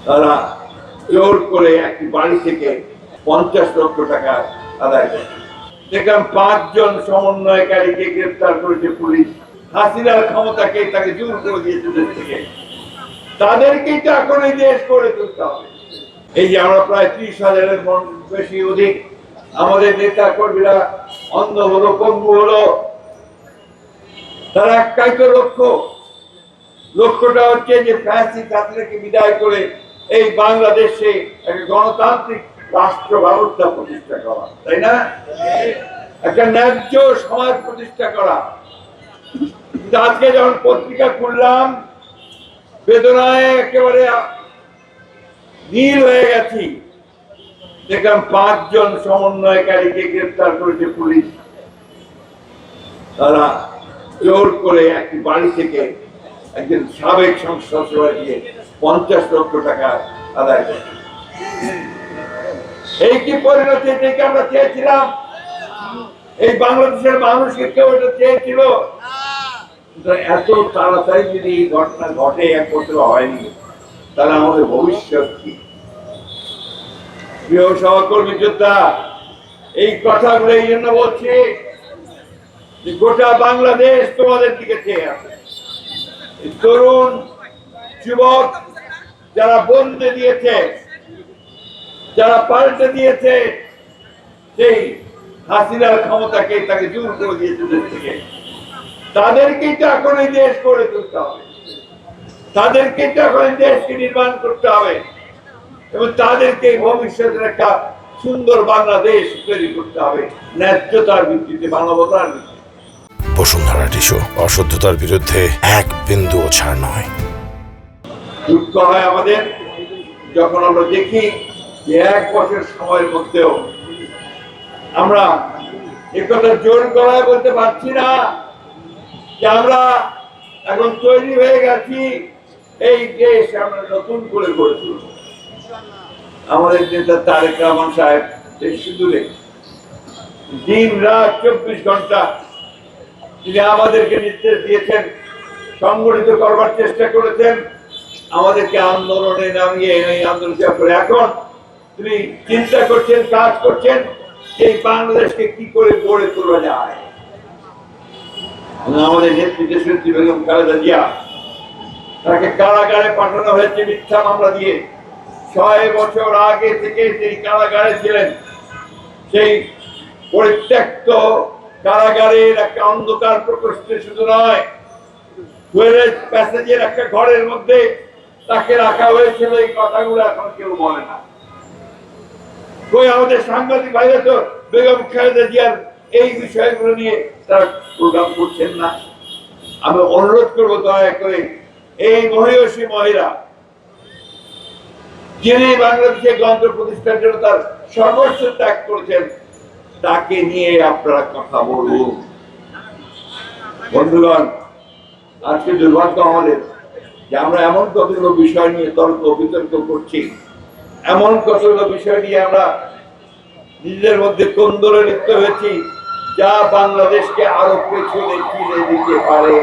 তারা জোর করে একটি বাড়ি থেকে 50 লক্ষ টাকা আদায় করে। দেখলাম 5 জন সমন্বয়কারীকে গ্রেফতার করেছে পুলিশ। হাসিনার ক্ষমতাকে তাকে জোর করে দিয়েছে দেশ থেকে। তাদেরকেই তো এখন এই দেশ করে তুলতে হবে। এই যে আমরা প্রায় 30,000-এর বেশি অধিক আমাদের নেতা কর্মীরা অন্ধ হলো, পঙ্গু হলো, তার একটাই তো লক্ষ্যটা হচ্ছে যে ফ্যাসিস্ট হাসিনাকে বিদায় করে এই বাংলাদেশে একটা গণতান্ত্রিক রাষ্ট্র ব্যবস্থা প্রতিষ্ঠা করা, তাই না? একটা ন্যায্য সমাজ প্রতিষ্ঠা করা। আজকে যখন পত্রিকা খুললাম, বেদনায় একেবারে নীল হয়ে গেছি। দেখলাম 5 জন সমন্বয়কারীকে গ্রেফতার করেছে পুলিশ। তারা জোর করে একটি বাড়ি থেকে একজন সাবেক সংসদ সদস্যকে 50 লক্ষ টাকা আদায় করে। এই কি পরিণতি থেকে আমরা চেয়েছিলাম? এই বাংলাদেশের মানুষকে কেউ এটা চেয়েছিল? এত তাড়াতাড়ি যদি এই ঘটনা ঘটে, 1 বছর হয়নি, তাহলে আমাদের ভবিষ্যৎ কি? প্রিয় সহকর্মী যোদ্ধা, এই কথাগুলো এই জন্য বলছি যে গোটা বাংলাদেশ তোমাদের দিকে চেয়ে আছে। তরুণ যুবক যারা বলতে দিয়েছে, যারা পাল্টে দিয়েছে সেই হাসিনার ক্ষমতাকে তাকে দূর করে দিয়েছে দেশ থেকে, তাদেরকেই তো এখন এই দেশ করে তুলতে হবে। তাদেরকেই তো এখন এই দেশকে নির্মাণ করতে হবে এবং তাদেরকে ভবিষ্যতের একটা সুন্দর বাংলাদেশ তৈরি করতে হবে, ন্যায্যতার ভিত্তিতে, মানবতার ভিত্তিতে। বসুন্ধরা টিস্যু, অশুদ্ধতার বিরুদ্ধে এক বিন্দুও ছাড় নয়। দুঃখ হয় আমাদের যখন আমরা দেখি যে 1 বছর সময়ের মধ্যেও আমরা একথা জোর গলায় বলতে পারছি না যে আমরা এখন তৈরি হয়ে গেছি, এই দেশ আমরা নতুন করে গড়ে তুলব। আমাদের নেতা তারেক রহমান সাহেব এই সুদূরে দিন রাত 24 ঘন্টা তিনি আমাদেরকে নির্দেশ দিয়েছেন, সংগঠিত করবার চেষ্টা করেছেন, আমাদেরকে আন্দোলনে নামিয়ে এই আন্দোলন করে এখন তিনি চিন্তা করছেন, কাজ করছেন এই বাংলাদেশকে কি করে গড়ে তোলা যায়। আমাদের নেত্রী দেশনেত্রী বেগম খালেদা জিয়া, তাকে কারাগারে পাঠানো হয়েছে মিথ্যা মামলা দিয়ে। 6 বছর আগে থেকে তিনি কারাগারে ছিলেন। সেই পরিত্যক্ত কারাগারের একটা অন্ধকার প্রকোষ্ঠে শুধু নয়, টয়লেট প্যাসেজের একটা ঘরের মধ্যে তাকে রাখা হয়েছিল। এই কথাগুলো এখন কেউ বলে না। কই আমাদের সাংবাদিক ভাইরা তো বেগম খালেদা জিয়ার এই বিষয়গুলো নিয়ে তারা প্রোগ্রাম করছেন না। আমি অনুরোধ করবো দয়া করে এই মহিষী মহিলা, যিনি বাংলাদেশের গণতন্ত্র প্রতিষ্ঠার জন্য তার সর্বস্ব ত্যাগ করেছেন, তাকে নিয়ে আপনারা কথা বলুন। বন্ধুগণ, আজকে দুর্ভাগ্য আমাদের যে আমরা এমন কতগুলো বিষয় নিয়ে তর্ক বিতর্ক করছি, এমন কতগুলো বিষয় নিয়ে আমরা নিজেদের মধ্যে কোন্দলে লিপ্ত হয়েছি যা বাংলাদেশকে আরো পেছনে ঠেলে দিতে পারে।